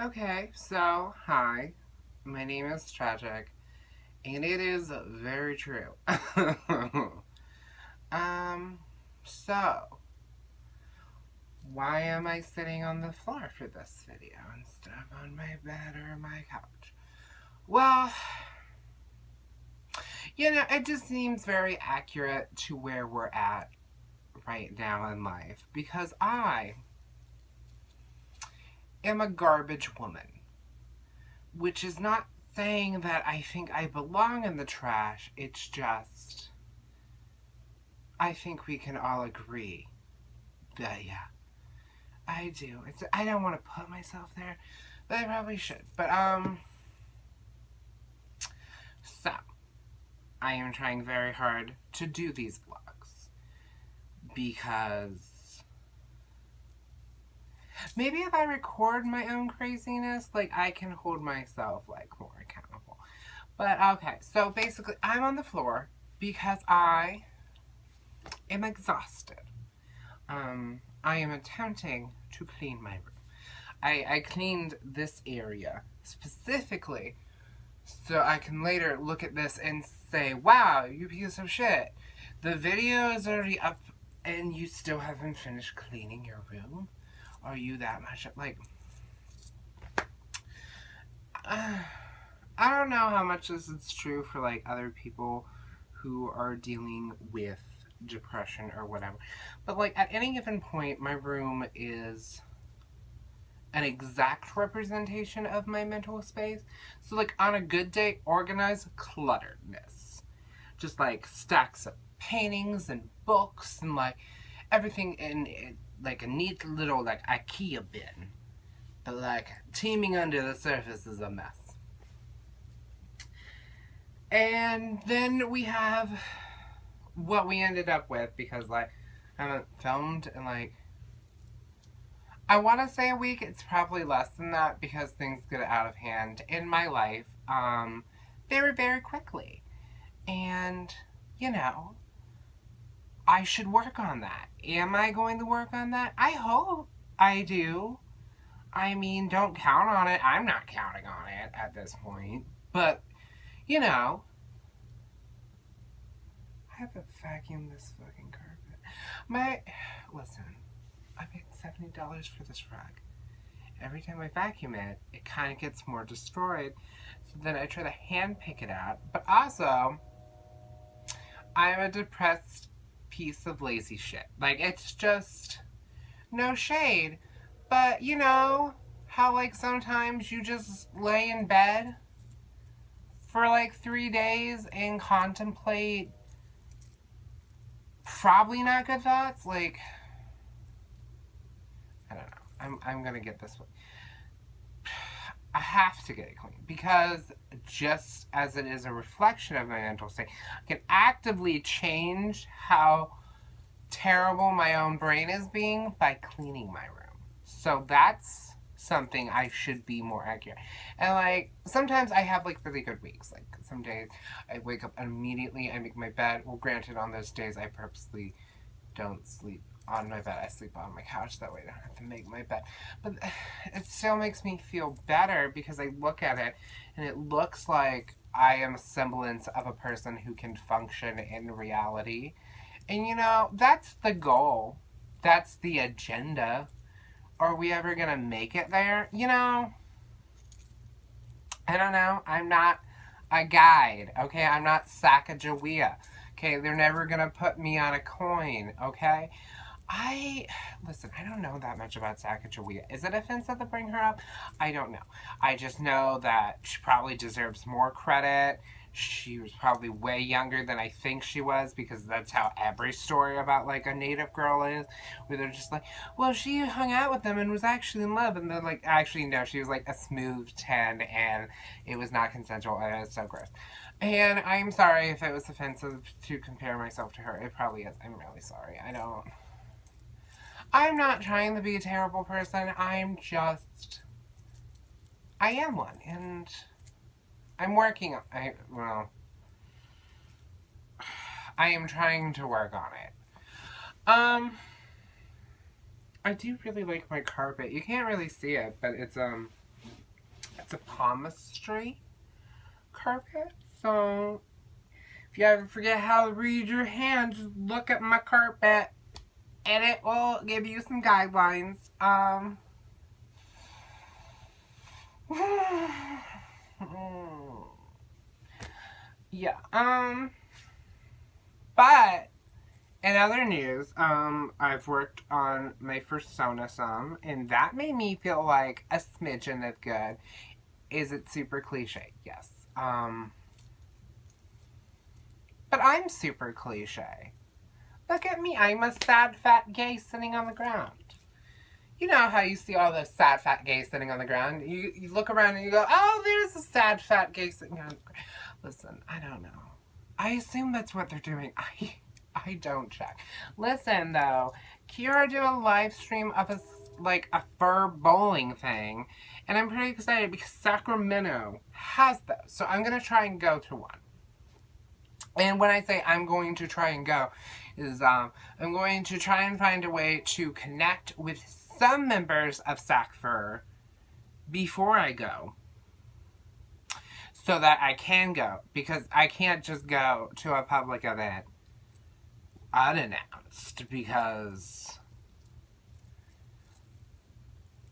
Okay, so hi, my name is Tragic, and it is very true. um, so why am I sitting on the floor for this video instead of on my bed or my couch? Well, it just seems very accurate to where we're at right now in life because I am a garbage woman, which is not saying that I think I belong in the trash. It's just I think we can all agree that, yeah, I do. I don't want to put myself there, but I probably should. So I am trying very hard to do these vlogs because maybe if I record my own craziness, like I can hold myself like more accountable. But okay, so basically, I'm on the floor because I am exhausted. I am attempting to clean my room. I cleaned this area specifically so I can later look at this and say, wow, you piece of shit. The video is already up and you still haven't finished cleaning your room? Are you that much? Like, I don't know how much this is true for like other people who are dealing with depression or whatever. But like at any given point, my room is an exact representation of my mental space. So, like, on a good day, organized clutteredness. Just like stacks of paintings and books and like everything in like a neat little like IKEA bin. But like teeming under the surface is a mess. And then we have what we ended up with because like I haven't filmed in like I want to say a week. It's probably less than that because things get out of hand in my life very, very quickly. And, you know, I should work on that. Am I going to work on that? I hope I do. I mean, don't count on it. I'm not counting on it at this point. But, you know, I have to vacuum this fucking carpet. Listen, I paid $70 for this rug. Every time I vacuum it, it kind of gets more destroyed. So then I try to hand pick it out. But also, I'm a depressed piece of lazy shit. Like, it's just no shade. But, how, like, sometimes you just lay in bed for, like, 3 days and contemplate probably not good thoughts? Like, I don't know. I'm gonna get this one. I have to get it clean because just as it is a reflection of my mental state, I can actively change how terrible my own brain is being by cleaning my room. So that's something I should be more accurate. And like sometimes I have like really good weeks. Like some days I wake up immediately, I make my bed. Well, granted, on those days I purposely don't sleep on my bed. I sleep on my couch. That way I don't have to make my bed. But it still makes me feel better because I look at it and it looks like I am a semblance of a person who can function in reality. And that's the goal. That's the agenda. Are we ever going to make it there? I don't know. I'm not a guide, okay? I'm not Sacagawea. Okay, they're never going to put me on a coin, okay? Listen, I don't know that much about Sacagawea. Is it offensive to bring her up? I don't know. I just know that she probably deserves more credit. She was probably way younger than I think she was because that's how every story about like a native girl is, where they're just like, well, she hung out with them and was actually in love, and then like, actually no, she was like a smooth 10 and it was not consensual and it was so gross. And I'm sorry if it was offensive to compare myself to her. It probably is. I'm really sorry. I'm not trying to be a terrible person. I am one, and I'm working on. I am trying to work on it. I do really like my carpet. You can't really see it, but it's It's a palmistry carpet. So if you ever forget how to read your hand, just look at my carpet and it will give you some guidelines. Yeah. But in other news, I've worked on my persona some, and that made me feel like a smidgen of good. Is it super cliche? Yes. But I'm super cliche. Look at me. I'm a sad, fat gay sitting on the ground. You know how you see all those sad, fat gays sitting on the ground? You look around and you go, oh, there's a sad, fat gay sitting on the ground. Listen, I don't know. I assume that's what they're doing. I don't check. Listen, though. Kira did a live stream of a fur bowling thing. And I'm pretty excited because Sacramento has those. So I'm going to try and go to one. And when I say I'm going to try and go, is I'm going to try and find a way to connect with some members of SACFUR before I go, so that I can go, because I can't just go to a public event unannounced, because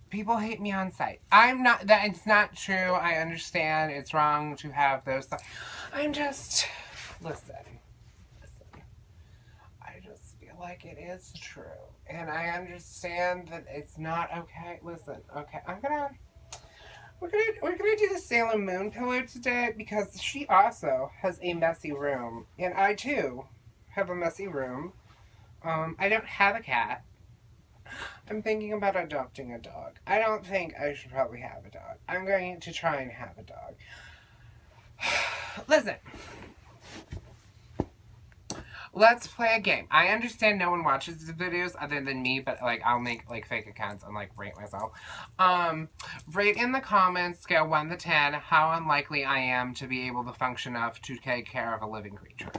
people hate me on site. I'm not, that it's not true. I understand it's wrong to have those. I'm just, listen. I just feel like it is true. And I understand that it's not okay. Listen, okay, we're gonna do the Sailor Moon pillow today because she also has a messy room. And I too have a messy room. I don't have a cat. I'm thinking about adopting a dog. I don't think I should probably have a dog. I'm going to try and have a dog. Listen. Let's play a game. I understand no one watches the videos other than me, but I'll make fake accounts and rate myself. Rate in the comments, scale 1 to 10, how unlikely I am to be able to function enough to take care of a living creature.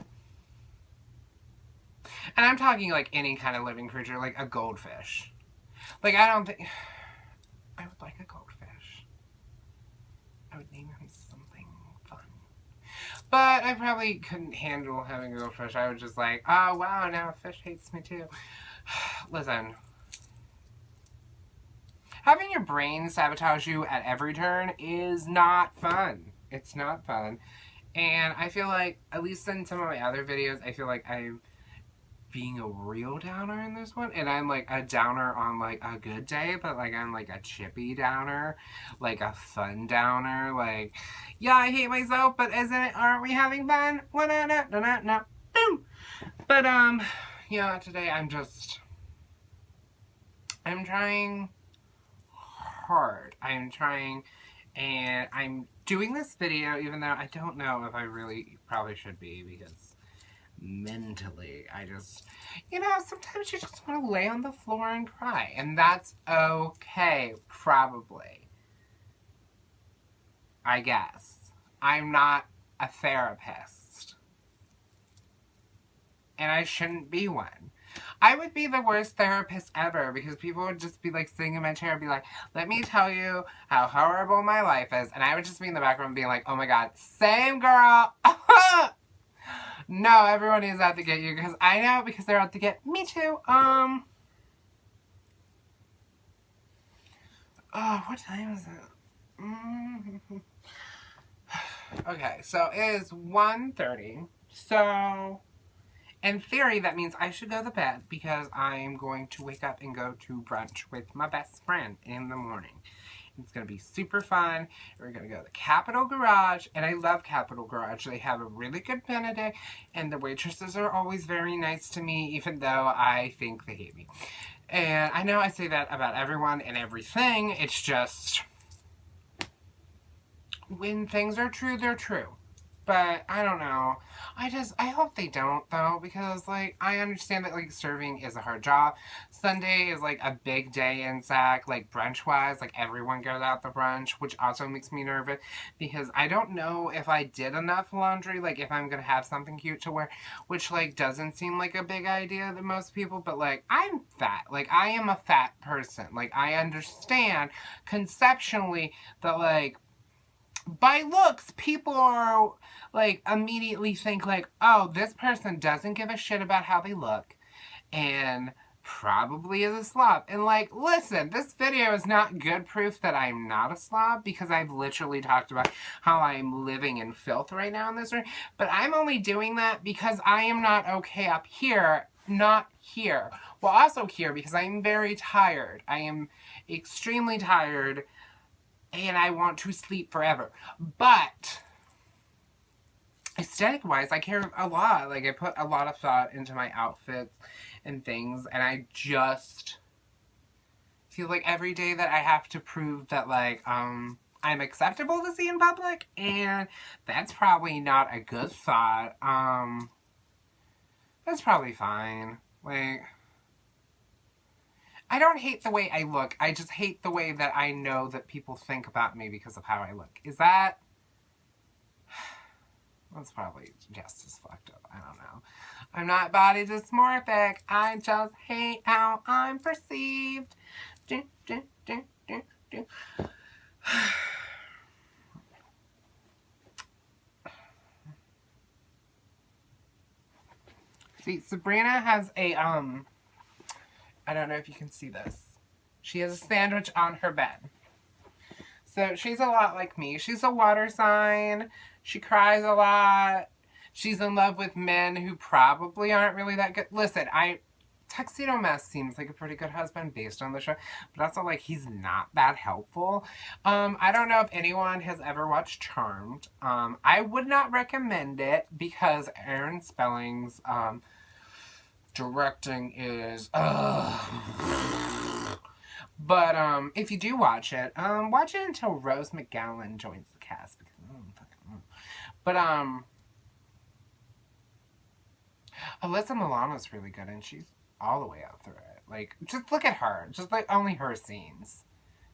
And I'm talking any kind of living creature, like a goldfish. I don't think I would like a goldfish. I would name him something fun. But I probably couldn't handle having a goldfish. I was just oh wow, now a fish hates me too. Listen. Having your brain sabotage you at every turn is not fun. It's not fun. And I feel like, at least in some of my other videos, I feel like I'm being a real downer in this one. And I'm a downer on a good day, but I'm a chippy downer, a fun downer, yeah, I hate myself, but aren't we having fun? No. Boom. But yeah, today I'm trying hard. I'm trying, and I'm doing this video even though I don't know if I really probably should be, because mentally I just, sometimes you just want to lay on the floor and cry, and that's okay, probably, I guess. I'm not a therapist, and I shouldn't be one. I would be the worst therapist ever, because people would just be sitting in my chair and be like, let me tell you how horrible my life is, and I would just be in the background being like, oh my god, same girl. No, everyone is out to get you, because I know, because they're out to get me too. Oh, what time is it? Okay, so it is 1:30. So, in theory, that means I should go to bed, because I'm going to wake up and go to brunch with my best friend in the morning. It's going to be super fun. We're going to go to the Capitol Garage, and I love Capitol Garage. They have a really good Benedict, and the waitresses are always very nice to me, even though I think they hate me. And I know I say that about everyone and everything. It's just, when things are true, they're true. But I don't know. I hope they don't, though, because I understand that serving is a hard job. Sunday is a big day in SAC, brunch wise, everyone goes out to brunch, which also makes me nervous, because I don't know if I did enough laundry, if I'm gonna have something cute to wear, which doesn't seem like a big idea to most people, but I'm fat. I am a fat person. I understand conceptually that by looks, people are, like, immediately think, like, oh, this person doesn't give a shit about how they look, and probably is a slob. And, like, listen, this video is not good proof that I'm not a slob, because I've literally talked about how I'm living in filth right now in this room, but I'm only doing that because I am not okay up here, not here. Well, also here, because I'm very tired. I am extremely tired, and I want to sleep forever. But aesthetic-wise, I care a lot. Like, I put a lot of thought into my outfits and things, and I just feel like every day that I have to prove that, like, I'm acceptable to see in public, and that's probably not a good thought. That's probably fine. Like, I don't hate the way I look. I just hate the way that I know that people think about me because of how I look. Is that... That's probably just as fucked up. I don't know. I'm not body dysmorphic. I just hate how I'm perceived. See, Sabrina has a, I don't know if you can see this. She has a sandwich on her bed. So she's a lot like me. She's a water sign. She cries a lot. She's in love with men who probably aren't really that good. Listen, Tuxedo Mess seems like a pretty good husband based on the show, but also, like, he's not that helpful. I don't know if anyone has ever watched Charmed. I would not recommend it because Aaron Spelling's directing is but if you do watch it until Rose McGowan joins the cast, because but Alyssa Milano's really good, and she's all the way out through it. Like, just look at her. Just, like, only her scenes.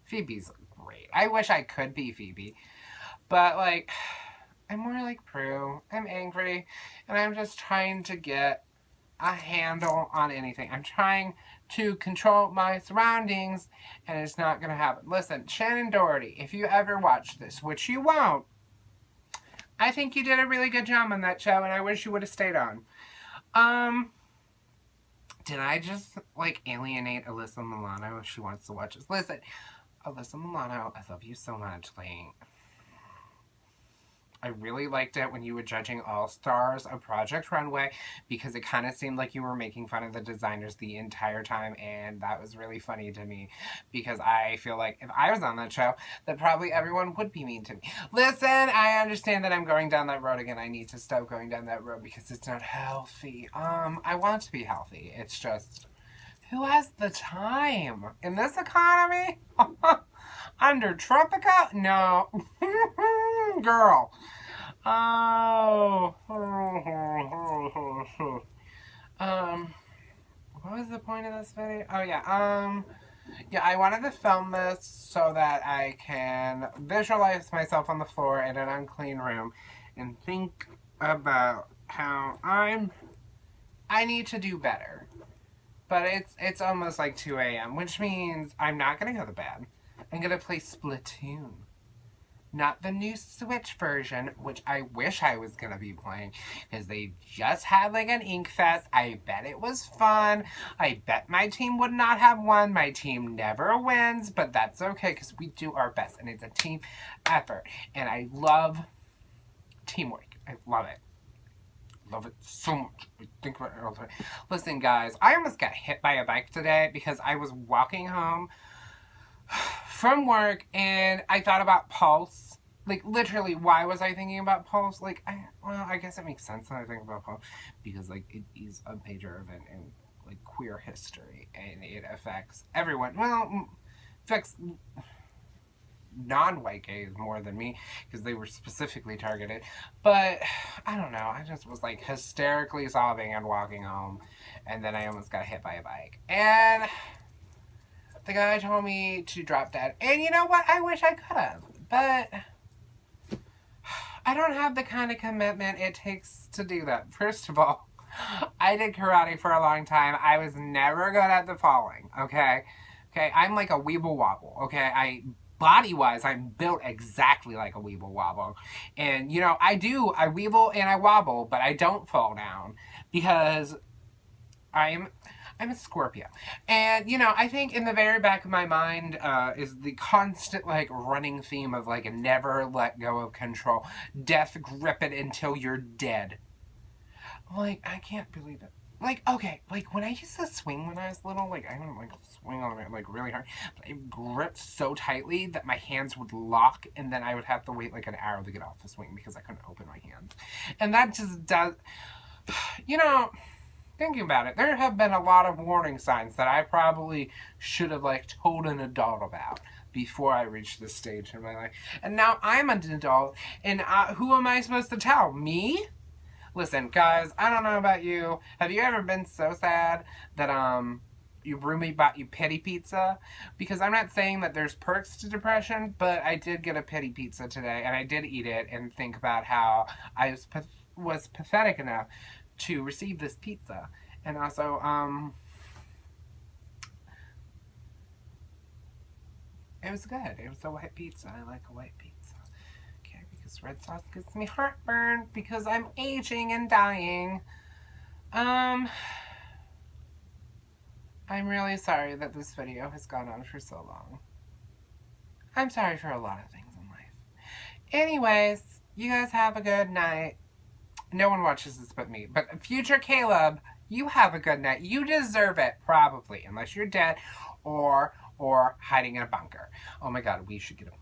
Phoebe's great. I wish I could be Phoebe. But, like, I'm more like Prue. I'm angry, and I'm just trying to get a handle on anything. I'm trying to control my surroundings, and it's not going to happen. Listen, Shannon Doherty, if you ever watch this, which you won't, I think you did a really good job on that show, and I wish you would have stayed on. Did I just, like, alienate Alyssa Milano if she wants to watch this? Listen, Alyssa Milano, I love you so much. Like, I really liked it when you were judging All Stars of Project Runway, because it kind of seemed like you were making fun of the designers the entire time, and that was really funny to me, because I feel like if I was on that show, that probably everyone would be mean to me. Listen, I understand that I'm going down that road again. I need to stop going down that road because it's not healthy. I want to be healthy. It's just, who has the time in this economy? Under Tropica? No. Girl. Oh. What was the point of this video? Oh, yeah. Yeah, I wanted to film this so that I can visualize myself on the floor in an unclean room and think about how I need to do better. But it's almost like 2 a.m., which means I'm not going to go to bed. I'm going to play Splatoon. Not the new Switch version, which I wish I was going to be playing, because they just had, like, an Ink Fest. I bet it was fun. I bet my team would not have won. My team never wins, but that's okay, because we do our best, and it's a team effort. And I love teamwork. I love it. Love it so much. I think about it all the time. Listen, guys, I almost got hit by a bike today because I was walking home from work, and I thought about Pulse. Like, literally, why was I thinking about Pulse? Like, I guess it makes sense when I think about Pulse, because, like, it is a major event in, like, queer history, and it affects everyone. Well, affects non-white gays more than me, because they were specifically targeted. But, I don't know, I just was, like, hysterically sobbing and walking home, and then I almost got hit by a bike. And the guy told me to drop dead. And you know what? I wish I could have. But I don't have the kind of commitment it takes to do that. First of all, I did karate for a long time. I was never good at the falling, okay? Okay, I'm like a weeble wobble, okay? I body-wise, I'm built exactly like a Weeble Wobble. And, you know, I weeble and I wobble, but I don't fall down because I'm a Scorpio. And, you know, I think in the very back of my mind is the constant, like, running theme of, like, never let go of control. Death grip it until you're dead. Like, I can't believe it. Like, okay, like, when I used to swing when I was little, like, I would, like, swing on it, like, really hard. But I gripped so tightly that my hands would lock, and then I would have to wait, like, an hour to get off the swing because I couldn't open my hands. And that just does... You know, thinking about it, there have been a lot of warning signs that I probably should have, like, told an adult about before I reached this stage in my life. And now I'm an adult, and who am I supposed to tell? Me? Listen, guys, I don't know about you. Have you ever been so sad that, your roommate bought you pity pizza? Because I'm not saying that there's perks to depression, but I did get a pity pizza today, and I did eat it and think about how I was pathetic enough to receive this pizza. And also, it was good. It was a white pizza. I like a white pizza. Because red sauce gives me heartburn because I'm aging and dying. I'm really sorry that this video has gone on for so long. I'm sorry for a lot of things in life. Anyways, you guys have a good night. No one watches this but me. But future Caleb, you have a good night. You deserve it, probably. Unless you're dead or hiding in a bunker. Oh my god, we should get a